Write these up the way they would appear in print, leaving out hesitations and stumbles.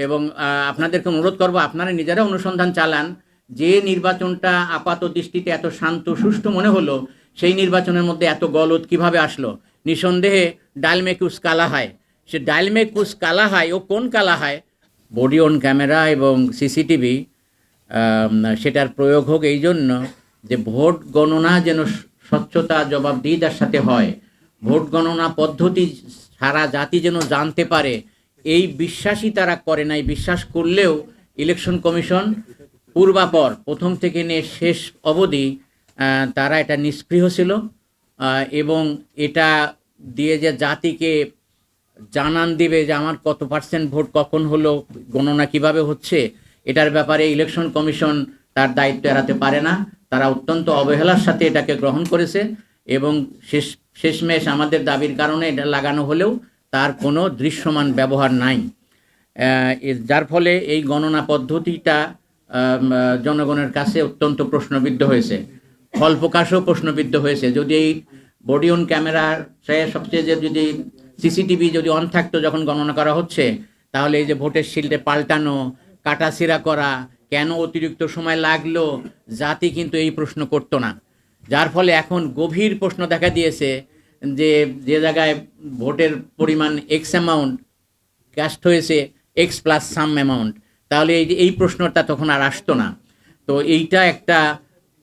এবং আপনাদেরকে অনুরোধ করব আপনারা নিজেরা অনুসন্ধান চালান। যে নির্বাচনটা আপাত দৃষ্টিতে এত শান্ত সুষ্ঠু মনে হলো, সেই নির্বাচনের মধ্যে এত গলদ কিভাবে আসলো? নিঃসন্দেহে ডালমেকুস কালা হয়। সে ডালমেকুস কালা হয় ও কোন কালা হয়? বডি অন ক্যামেরা এবং সিসিটিভি সেটার প্রয়োগ হোক এই জন্য যে ভোট গণনা যেন স্বচ্ছতা জবাবদিহিতার সাথে হয়, ভোট গণনা পদ্ধতি সারা জাতি যেন জানতে পারে, এই বিশ্বাসই তারা করে নাই। বিশ্বাস করলেও ইলেকশন কমিশন পূর্বাপর প্রথম থেকে নিয়ে শেষ অবধি তারা এটা নিষ্ক্রিয় ছিল। এবং এটা দিয়ে যে জাতিকে জানান দিবে যে আমার কত পার্সেন্ট ভোট কখন হলো, গণনা কিভাবে হচ্ছে, এটার ব্যাপারে ইলেকশন কমিশন তার দায়িত্ব এড়াতে পারে না। তারা অত্যন্ত অবহেলার সাথে এটাকে গ্রহণ করেছে এবং শেষমেশ আমাদের দাবির কারণে এটা লাগানো হলেও তার কোনো দৃশ্যমান ব্যবহার নাই। যার ফলে এই গণনা পদ্ধতিটা জনগণের কাছে অত্যন্ত প্রশ্নবিদ্ধ হয়েছে, ফল প্রকাশও প্রশ্নবিদ্ধ হয়েছে। যদি এই বডি অন ক্যামেরার সবচেয়ে যদি সিসিটিভি যদি অন থাকতো যখন গণনা করা হচ্ছে, তাহলে এই যে ভোটের শিল্ডে পাল্টানো, কাটাছিড়া করা, কেন অতিরিক্ত সময় লাগলো, জাতি কিন্তু এই প্রশ্ন করতো না। যার ফলে এখন গভীর প্রশ্ন দেখা দিয়েছে যে যে জায়গায় ভোটের পরিমাণ এক্স অ্যামাউন্ট ক্যাস্ট হয়েছে এক্স প্লাস সাম অ্যামাউন্ট, তাহলে এই প্রশ্নটা তখন আর আসতো না। তো এইটা একটা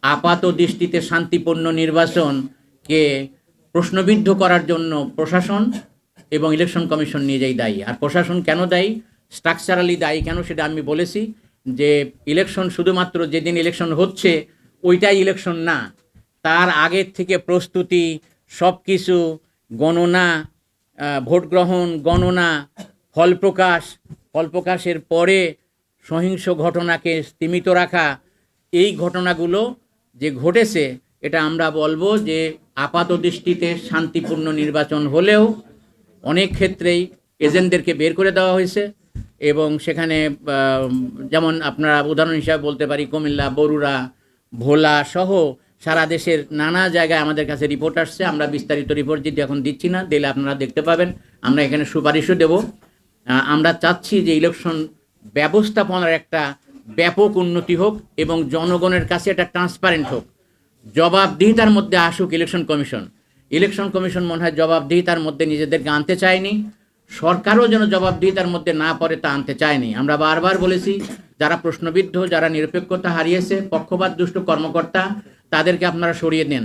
আপাত দৃষ্টিতে শান্তিপূর্ণ নির্বাচনকে প্রশ্নবিদ্ধ করার জন্য প্রশাসন এবং ইলেকশন কমিশন নিজেই দায়ী। আর প্রশাসন কেন দায়ী, স্ট্রাকচারালি দায়ী কেন, সেটা আমি বলেছি যে ইলেকশন শুধুমাত্র যেদিন ইলেকশন হচ্ছে ওইটাই ইলেকশন না, তার আগের থেকে প্রস্তুতি, সব কিছু, গণনা, ভোট গ্রহণ, গণনা, ফল প্রকাশের পরে সহিংস ঘটনাকে স্তীমিত রাখা, এই ঘটনাগুলো যে ঘটেছে, এটা আমরা বলবো যে আপাত দৃষ্টিতে শান্তিপূর্ণ নির্বাচন হলেও অনেক ক্ষেত্রেই এজেন্টদেরকে বের করে দেওয়া হয়েছে। এবং সেখানে যেমন আপনারা উদাহরণ হিসাবে বলতে পারি কুমিল্লা, বরুড়া, ভোলা সহ সারা দেশের নানা জায়গায় আমাদের কাছে রিপোর্ট আসছে। আমরা বিস্তারিত রিপোর্ট যদি এখন দিচ্ছি না, দিলে আপনারা দেখতে পাবেন। আমরা এখানে সুপারিশও দেব। আমরা চাচ্ছি যে ইলেকশন ব্যবস্থাপনার একটা ব্যাপক উন্নতি হোক এবং জনগণের কাছে একটা ট্রান্সপারেন্ট হোক, জবাবদিহিতার মধ্যে আসুক ইলেকশন কমিশন। ইলেকশন কমিশন মনে হয় জবাবদিহিতার মধ্যে নিজেদেরকে আনতে চায়নি, সরকারও যেন জবাবদিহিতার মধ্যে না পড়ে তা আনতে চায়নি। আমরা বারবার বলেছি যারা প্রশ্নবিদ্ধ, যারা নিরপেক্ষতা হারিয়েছে, পক্ষপাত দুষ্ট কর্মকর্তা, তাদেরকে আপনারা সরিয়ে দেন।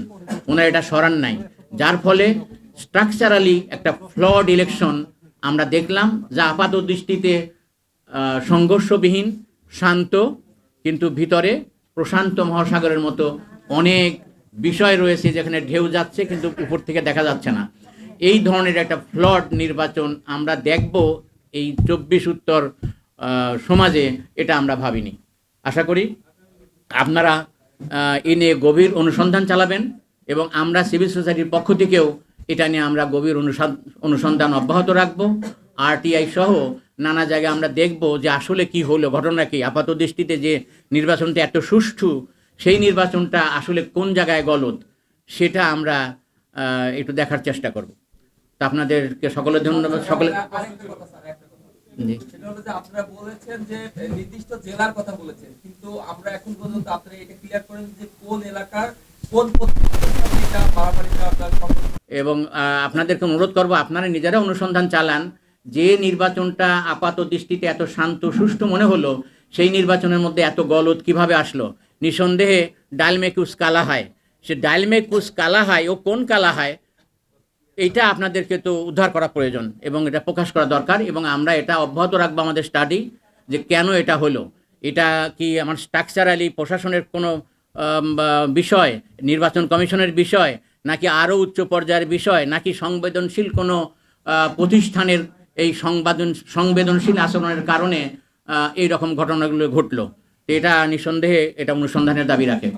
ওনারা এটা সরান নাই, যার ফলে স্ট্রাকচারালি একটা ফ্লড ইলেকশন আমরা দেখলাম, যা আপাত দৃষ্টিতে সংঘর্ষবিহীন, শান্ত, কিন্তু ভিতরে প্রশান্ত মহাসাগরের মতো অনেক বিষয় রয়েছে যেখানে ঢেউ যাচ্ছে কিন্তু উপর থেকে দেখা যাচ্ছে না। এই ধরনের একটা ফ্লড নির্বাচন আমরা দেখব এই 24 উত্তর সমাজে, এটা আমরা ভাবিনি। আশা করি আপনারা এ নিয়ে গভীর অনুসন্ধান চালাবেন এবং আমরা সিভিল সোসাইটির পক্ষ থেকেও এটা নিয়ে আমরা গভীর অনুসন্ধান অব্যাহত রাখব। আরটিআই সহ নানা জায়গায় আমরা দেখব যে আসলে কি হলো, ঘটনা কি। আপাত দৃষ্টিতে যে নির্বাচনটা এত সুষ্ঠু, সেই নির্বাচনটা আসলে কোন জায়গায় গলদ, সেটা আমরা একটু দেখার চেষ্টা করব। তা আপনাদেরকে সকলের ধন্যবাদ। সকলে আপনারা বলেছেন যে নির্দিষ্ট জেলার কথা বলেছেন, কিন্তু আমরা এখন পর্যন্ত আপনারা এটা ক্লিয়ার করেন যে কোন এলাকার কোন এবং আপনাদেরকে অনুরোধ করব আপনারা নিজেরা অনুসন্ধান চালান। যে নির্বাচনটা আপাত দৃষ্টিতে এত শান্ত সুষ্ঠু মনে হলো, সেই নির্বাচনের মধ্যে এত গলদ কিভাবে আসলো? নিঃসন্দেহে ডালমেকুস কালা হয়। সে ডালমেকুস কালা হয় ও কোন কালা হয়, এইটা আপনাদেরকে তো উদ্ধার করা প্রয়োজন এবং এটা প্রকাশ করা দরকার। এবং আমরা এটা অব্যাহত রাখবো আমাদের স্টাডি, যে কেন এটা হলো। এটা কি আমার স্ট্রাকচারালি প্রশাসনের কোনো বিষয়, নির্বাচন কমিশনের বিষয়, নাকি আরও উচ্চ পর্যায়ের বিষয়, নাকি সংবেদনশীল কোনো প্রতিষ্ঠানের এই সংবেদনশীল আচরণের কারণে এই রকম ঘটনাগুলো ঘটলো? এটা নিঃসন্দেহে এটা অনুসন্ধানের দাবি রাখে।